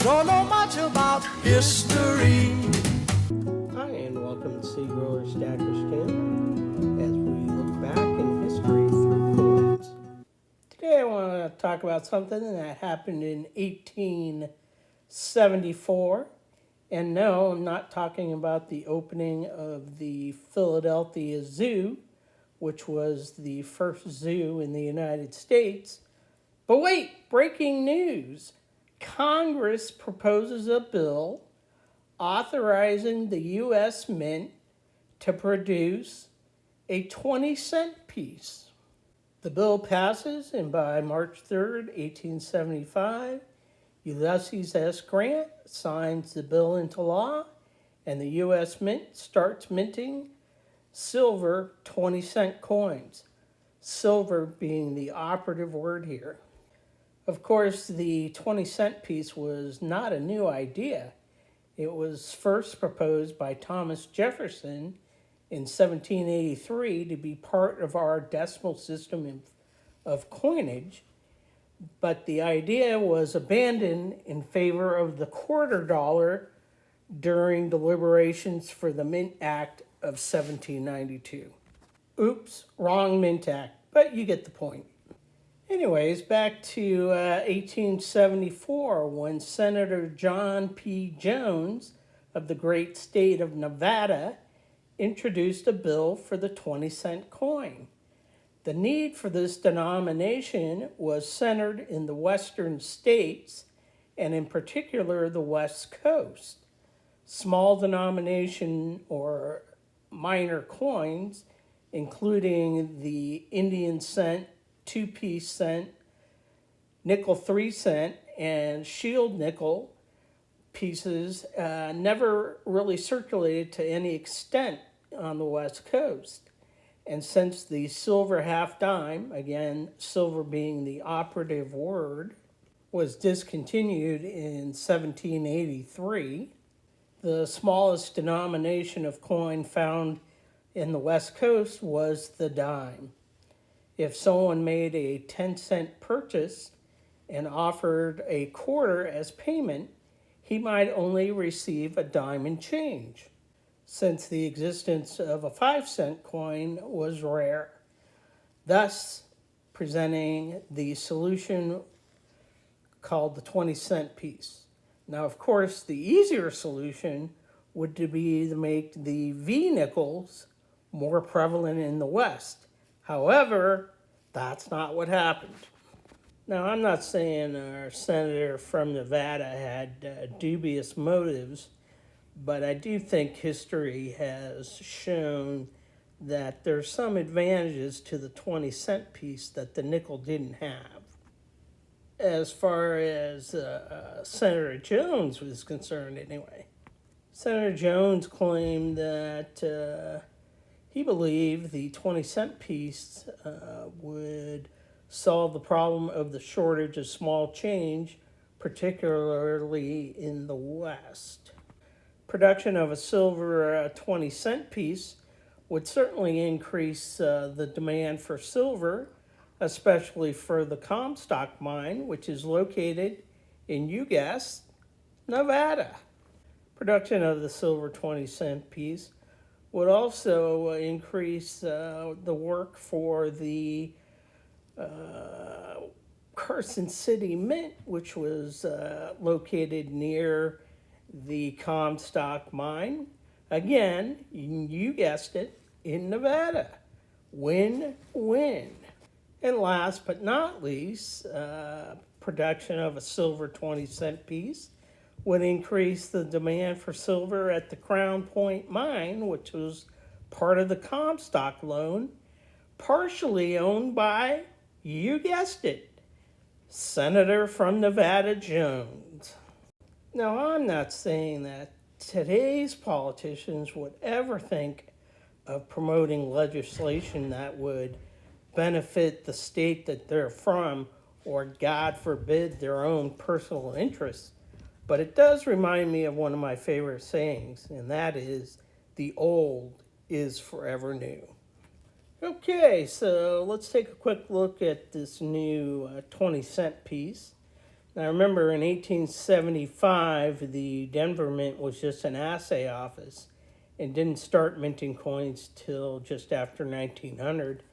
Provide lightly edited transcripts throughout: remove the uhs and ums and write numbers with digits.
don't know much about history. Hi, and welcome to Seed Grower Stacker's channel as we look back in history through coins. Today I want to talk about something that happened in 1874. And no, I'm not talking about the opening of the Philadelphia Zoo, which was the first zoo in the United States. But wait, breaking news. Congress proposes a bill authorizing the U.S. Mint to produce a 20-cent piece. The bill passes, and by March 3rd, 1875, Ulysses S. Grant signs the bill into law, and the U.S. Mint starts minting silver 20-cent coins, silver being the operative word here. Of course, the 20-cent piece was not a new idea. It was first proposed by Thomas Jefferson in 1783 to be part of our decimal system of coinage, but the idea was abandoned in favor of the quarter dollar during deliberations for the Mint Act of 1792. Oops, wrong Mint Act, but you get the point. Anyways, back to 1874, when Senator John P. Jones of the great state of Nevada introduced a bill for the 20-cent coin. The need for this denomination was centered in the western states, and in particular the West Coast. Small denomination or minor coins, including the Indian cent, 2-piece cent, nickel 3-cent, and shield nickel pieces never really circulated to any extent on the West Coast. And since the silver half dime, again, silver being the operative word, was discontinued in 1783, the smallest denomination of coin found in the West Coast was the dime. If someone made a 10-cent purchase and offered a quarter as payment, he might only receive a dime in change, since the existence of a 5-cent coin was rare, thus presenting the solution called the 20-cent piece. Now, of course, the easier solution would be to make the V nickels more prevalent in the West. However, that's not what happened. Now, I'm not saying our senator from Nevada had dubious motives, but I do think history has shown that there's some advantages to the 20-cent piece that the nickel didn't have. As far as Senator Jones was concerned, anyway. Senator Jones claimed that he believed the 20-cent piece would solve the problem of the shortage of small change, particularly in the West. Production of a silver 20-cent piece would certainly increase the demand for silver, especially for the Comstock mine, which is located in, you guessed, Nevada. Production of the silver 20-cent piece would also increase the work for the Carson City Mint, which was located near the Comstock mine. Again, you guessed it, in Nevada. Win-win. And last but not least, production of a silver 20-cent piece would increase the demand for silver at the Crown Point mine, which was part of the Comstock loan, partially owned by, you guessed it, Senator from Nevada Jones. Now, I'm not saying that today's politicians would ever think of promoting legislation that would benefit the state that they're from, or God forbid, their own personal interests. But it does remind me of one of my favorite sayings, and that is, the old is forever new. Okay, so let's take a quick look at this new 20-cent piece. Now, remember, in 1875, the Denver Mint was just an assay office and didn't start minting coins till just after 1900.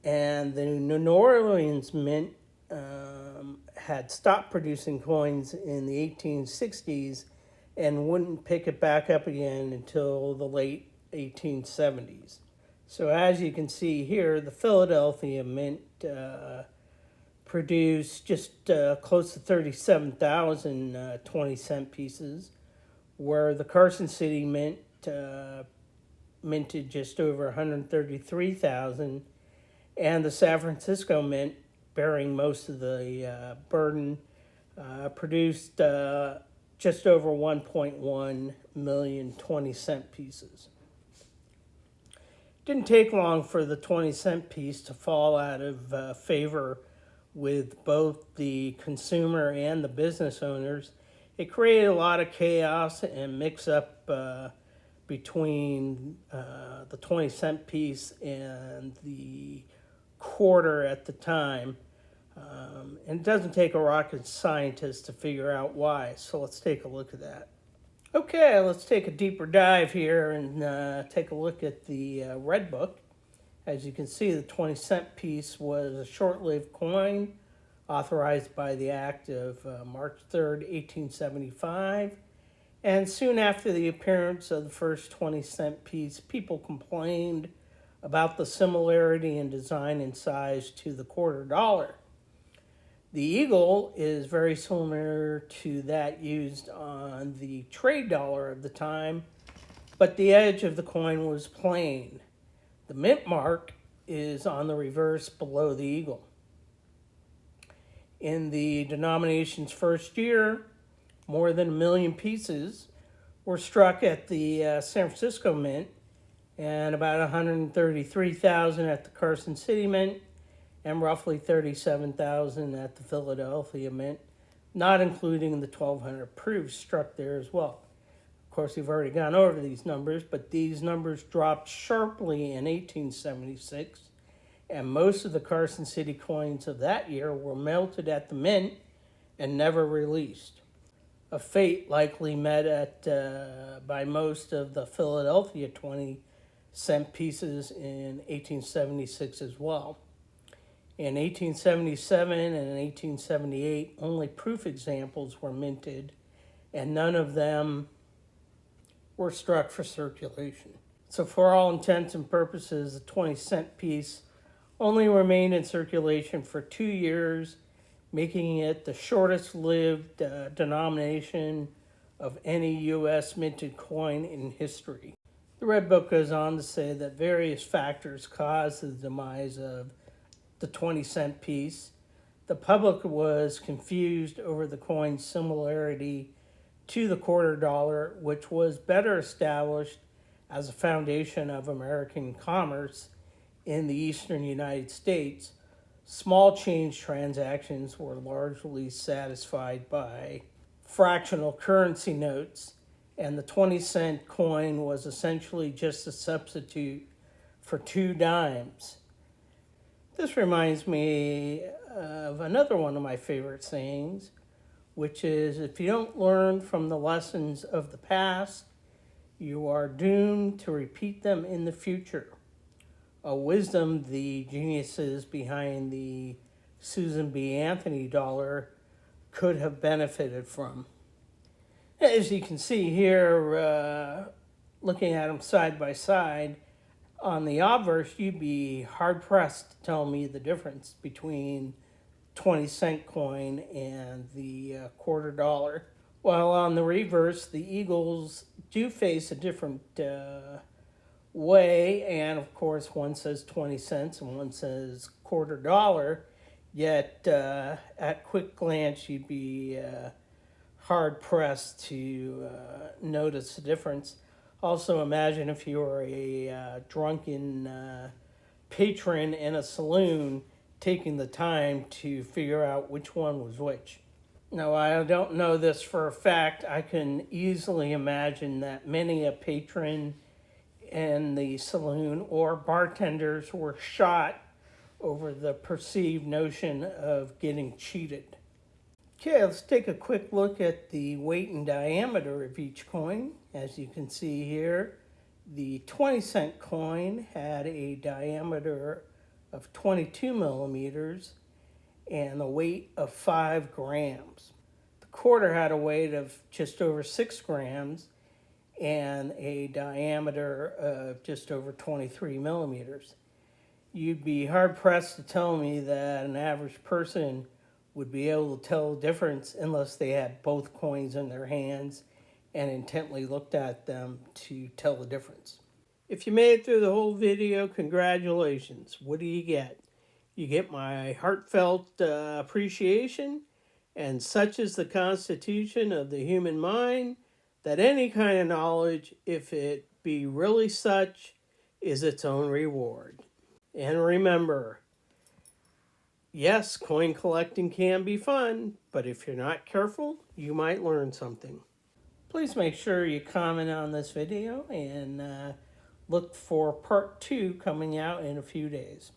And the New Orleans Mint had stopped producing coins in the 1860s and wouldn't pick it back up again until the late 1870s. So as you can see here, the Philadelphia Mint produced just close to 37,000 20-cent pieces, where the Carson City Mint minted just over 133,000, and the San Francisco Mint, bearing most of the burden, produced just over 1.1 million 20-cent pieces. Didn't take long for the 20-cent piece to fall out of favor with both the consumer and the business owners. It created a lot of chaos and mix-up between the 20-cent piece and the quarter at the time. And it doesn't take a rocket scientist to figure out why, so let's take a look at that. Okay, let's take a deeper dive here and take a look at the Red Book. As you can see, the 20-cent piece was a short-lived coin authorized by the Act of March 3rd, 1875. And soon after the appearance of the first 20-cent piece, people complained about the similarity in design and size to the quarter dollar. The eagle is very similar to that used on the trade dollar of the time, but the edge of the coin was plain. The mint mark is on the reverse below the eagle. In the denomination's first year, more than 1 million pieces were struck at the San Francisco Mint, and about 133,000 at the Carson City Mint, and roughly 37,000 at the Philadelphia Mint, not including the 1,200 proofs struck there as well. Of course, we've already gone over these numbers, but these numbers dropped sharply in 1876, and most of the Carson City coins of that year were melted at the mint and never released. A fate likely met by most of the Philadelphia 20-cent pieces in 1876 as well. In 1877 and in 1878, only proof examples were minted, and none of them were struck for circulation. So for all intents and purposes, the 20-cent piece only remained in circulation for 2 years, making it the shortest-lived denomination of any U.S. minted coin in history. The Red Book goes on to say that various factors caused the demise of the 20-cent piece. The public was confused over the coin's similarity to the quarter dollar, which was better established as a foundation of American commerce in the eastern United States. Small change transactions were largely satisfied by fractional currency notes, and the 20-cent coin was essentially just a substitute for 2 dimes. This reminds me of another one of my favorite sayings, which is, if you don't learn from the lessons of the past, you are doomed to repeat them in the future. A wisdom the geniuses behind the Susan B. Anthony dollar could have benefited from. As you can see here, looking at them side by side, on the obverse, you'd be hard-pressed to tell me the difference between 20-cent coin and the quarter dollar. While on the reverse, the eagles do face a different way, and of course one says 20 cents and one says quarter dollar, yet at quick glance you'd be hard-pressed to notice the difference. Also, imagine if you were a drunken patron in a saloon taking the time to figure out which one was which. Now, I don't know this for a fact. I can easily imagine that many a patron in the saloon or bartenders were shot over the perceived notion of getting cheated. Okay, let's take a quick look at the weight and diameter of each coin. As you can see here, the 20-cent coin had a diameter of 22 millimeters and a weight of 5 grams. The quarter had a weight of just over 6 grams and a diameter of just over 23 millimeters. You'd be hard-pressed to tell me that an average person would be able to tell the difference unless they had both coins in their hands and intently looked at them to tell the difference. If you made it through the whole video, congratulations. What do you get? You get my heartfelt appreciation, and such is the constitution of the human mind that any kind of knowledge, if it be really such, is its own reward. And remember, yes, coin collecting can be fun, but if you're not careful, you might learn something. Please make sure you comment on this video and look for part 2 coming out in a few days.